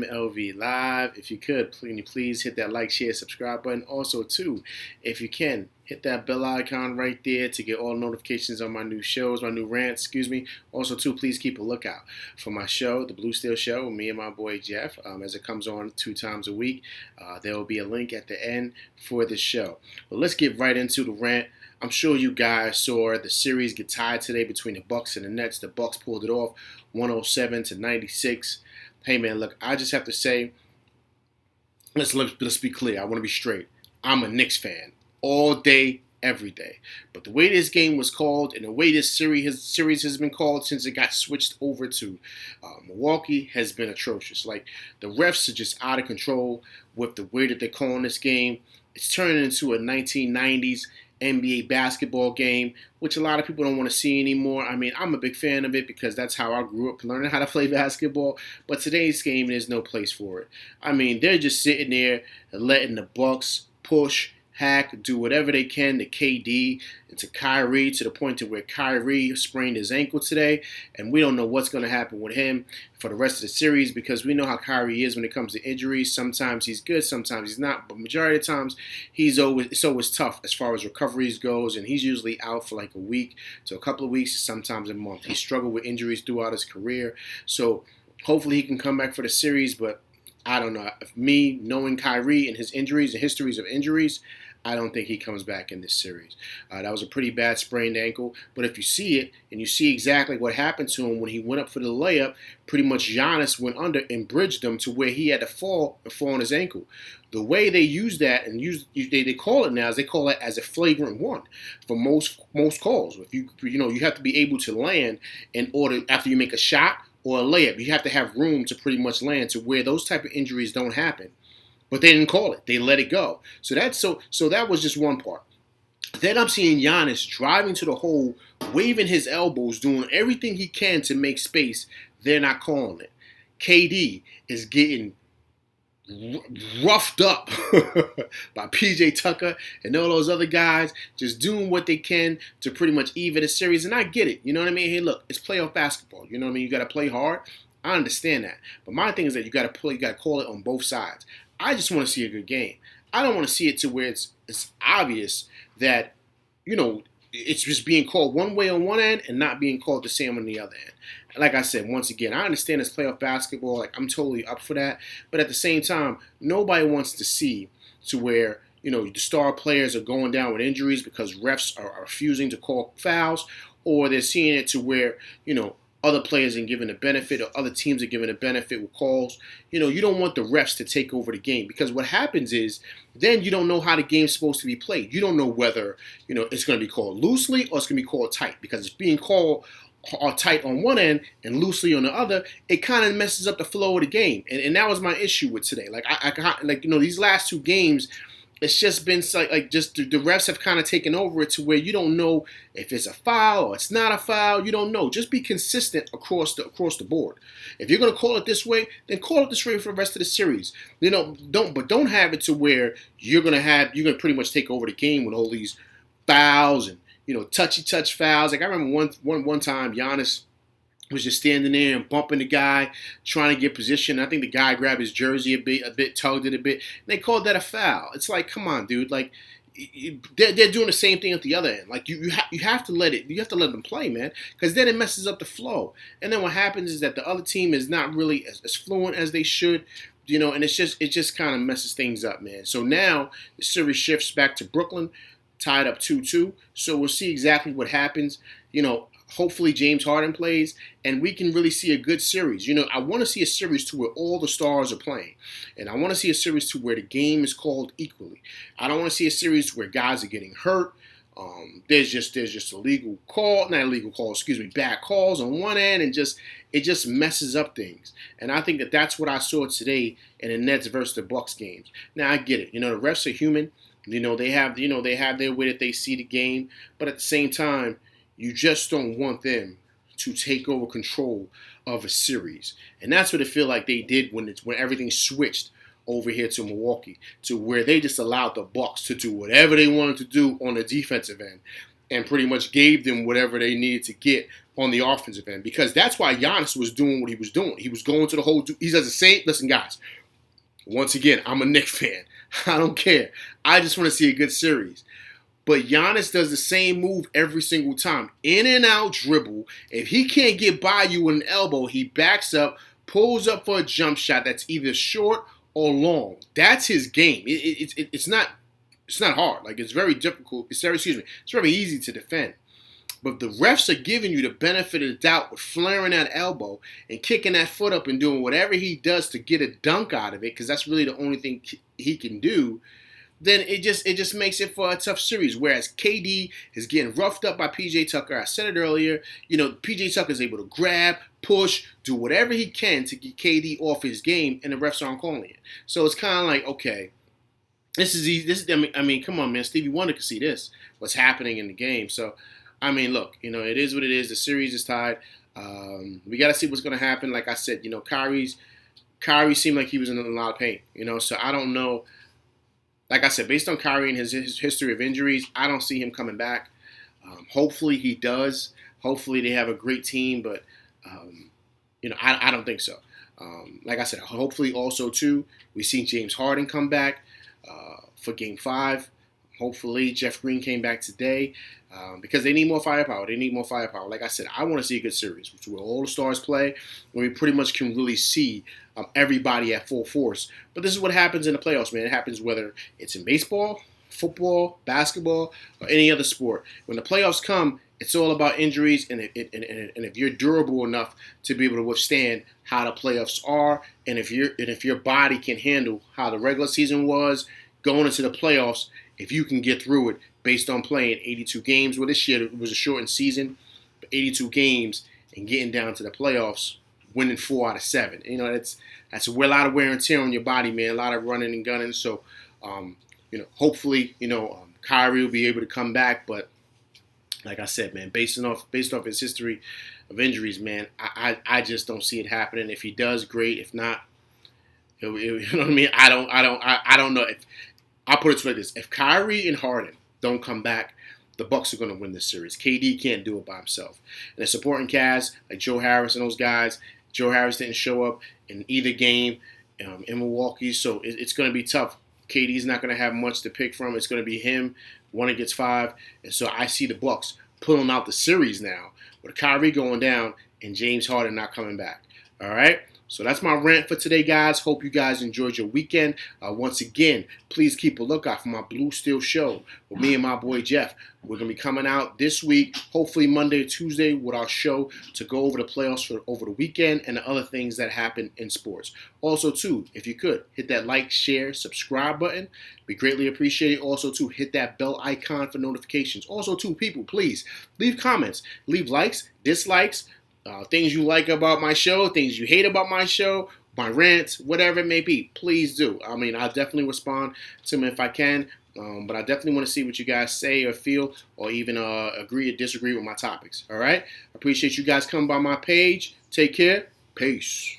MLV Live. If you could, please hit that like, share, subscribe button. Also, too, if you can, hit that bell icon right there to get all notifications on my new shows, my new rants, excuse me. Also, too, please keep a lookout for my show, The Blue Steel Show, with me and my boy Jeff, as it comes on 2 times a week. There will be a link at the end for the show. But let's get right into the rant. I'm sure you guys saw the series get tied today between the Bucks and the Nets. The Bucks pulled it off, 107-96. Hey man, look, I just have to say, let's be clear. I want to be straight. I'm a Knicks fan all day, every day. But the way this game was called and the way this series has been called since it got switched over to Milwaukee has been atrocious. Like, the refs are just out of control with the way that they're calling this game. It's turning into a 1990s NBA basketball game, which a lot of people don't want to see anymore. I mean, I'm a big fan of it because that's how I grew up learning how to play basketball. But today's game, there's no place for it. I mean, they're just sitting there and letting the Bucks push, hack, do whatever they can to KD and to Kyrie, to the point to where Kyrie sprained his ankle today, and we don't know what's going to happen with him for the rest of the series, because we know how Kyrie is when it comes to injuries. Sometimes he's good, sometimes he's not, but majority of the times it's always tough as far as recoveries goes, and he's usually out for like a week to a couple of weeks, sometimes a month. He struggled with injuries throughout his career, so hopefully he can come back for the series, but I don't know. Me knowing Kyrie and his injuries and histories of injuries, I don't think he comes back in this series. That was a pretty bad sprained ankle. But if you see it, and you see exactly what happened to him when he went up for the layup, pretty much Giannis went under and bridged him to where he had to fall on his ankle. The way they use that and they call it now is they call it as a flagrant one for most calls. If you have to be able to land in order after you make a shot or a layup. You have to have room to pretty much land to where those type of injuries don't happen. But they didn't call it. They let it go. So that was just one part. Then I'm seeing Giannis driving to the hole, waving his elbows, doing everything he can to make space. They're not calling it. KD is getting roughed up by PJ Tucker and all those other guys, just doing what they can to pretty much even the series. And I get it. You know what I mean? Hey, look, it's playoff basketball. You know what I mean? You got to play hard. I understand that. But my thing is that you got to call it on both sides. I just want to see a good game. I don't want to see it to where it's obvious that, it's just being called one way on one end and not being called the same on the other end. Like I said, once again, I understand it's playoff basketball. Like, I'm totally up for that. But at the same time, nobody wants to see to where, the star players are going down with injuries because refs are refusing to call fouls, or they're seeing it to where, other players are given a benefit or other teams are given a benefit with calls. You don't want the refs to take over the game, because what happens is then you don't know how the game's supposed to be played. You don't know whether, it's going to be called loosely or it's going to be called tight, because it's being called tight on one end and loosely on the other. It kind of messes up the flow of the game. And that was my issue with today. Like, these last 2 games, it's just been like the refs have kind of taken over it to where you don't know if it's a foul or it's not a foul. You don't know. Just be consistent across the board. If you're gonna call it this way, then call it this way for the rest of the series. Don't have it to where you're gonna pretty much take over the game with all these fouls and touch fouls. Like, I remember one time Giannis was just standing there and bumping the guy, trying to get position. I think the guy grabbed his jersey a bit, tugged it a bit, and they called that a foul. It's like, come on, dude. Like, they're doing the same thing at the other end. Like, you have to let them play, man, because then it messes up the flow. And then what happens is that the other team is not really as fluent as they should. And it just kind of messes things up, man. So now the series shifts back to Brooklyn, tied up 2-2. So we'll see exactly what happens. Hopefully James Harden plays, and we can really see a good series. I want to see a series to where all the stars are playing, and I want to see a series to where the game is called equally. I don't want to see a series where guys are getting hurt. There's just bad calls on one end, and it just messes up things. And I think that's what I saw today in the Nets versus the Bucks games. Now, I get it. The refs are human. They have their way that they see the game, but at the same time, you just don't want them to take over control of a series. And that's what it feel like they did when everything switched over here to Milwaukee, to where they just allowed the Bucks to do whatever they wanted to do on the defensive end and pretty much gave them whatever they needed to get on the offensive end, because that's why Giannis was doing what he was doing. He was going to the whole. He does the same. Listen, guys. Once again, I'm a Knicks fan. I don't care. I just want to see a good series. But Giannis does the same move every single time. In and out dribble. If he can't get by you with an elbow, he backs up, pulls up for a jump shot that's either short or long. That's his game. It's not hard. Like, it's very difficult. It's very easy to defend. But the refs are giving you the benefit of the doubt with flaring that elbow and kicking that foot up and doing whatever he does to get a dunk out of it, because that's really the only thing he can do. Then it just makes it for a tough series. Whereas KD is getting roughed up by PJ Tucker. I said it earlier. PJ Tucker is able to grab, push, do whatever he can to get KD off his game, and the refs aren't calling it. So it's kind of like, okay, this is easy. I mean, come on, man. Stevie Wonder could see this. What's happening in the game. So, I mean, look, it is what it is. The series is tied. We got to see what's going to happen. Like I said, Kyrie seemed like he was in a lot of pain. So I don't know. Like I said, based on Kyrie and his history of injuries, I don't see him coming back. Hopefully he does. Hopefully they have a great team, but I don't think so. Like I said, hopefully also too, we see James Harden come back for Game 5. Hopefully Jeff Green came back today because they need more firepower. Like I said, I want to see a good series, which where all the stars play, where we pretty much can really see everybody at full force. But this is what happens in the playoffs, man. It happens whether it's in baseball, football, basketball, or any other sport. When the playoffs come, it's all about injuries, and if you're durable enough to be able to withstand how the playoffs are, and if your body can handle how the regular season was going into the playoffs, if you can get through it based on playing 82 games. Well, this year it was a shortened season, but 82 games and getting down to the playoffs, winning 4 out of 7. That's a lot of wear and tear on your body, man. A lot of running and gunning. So, hopefully, Kyrie will be able to come back. But like I said, man, based off his history of injuries, man, I just don't see it happening. If he does, great. If not, you know what I mean? I don't know. I'll put it like this. If Kyrie and Harden don't come back, the Bucks are going to win this series. KD can't do it by himself. And the supporting cast, like Joe Harris and those guys, Joe Harris didn't show up in either game in Milwaukee, so it's going to be tough. KD's not going to have much to pick from. It's going to be him, one against 5. And so I see the Bucks pulling out the series now with Kyrie going down and James Harden not coming back. All right? So that's my rant for today, guys. Hope you guys enjoyed your weekend. Once again, please keep a lookout for my Blue Steel show with me and my boy Jeff. We're going to be coming out this week, hopefully Monday or Tuesday, with our show to go over the playoffs for over the weekend and the other things that happen in sports. Also, too, if you could, hit that like, share, subscribe button. We greatly appreciate it. Also, too, hit that bell icon for notifications. Also, too, people, please leave comments. Leave likes, dislikes, things you like about my show, things you hate about my show, my rants, whatever it may be, please do. I mean, I'll definitely respond to them if I can, but I definitely want to see what you guys say or feel or even agree or disagree with my topics, all right? I appreciate you guys coming by my page. Take care. Peace.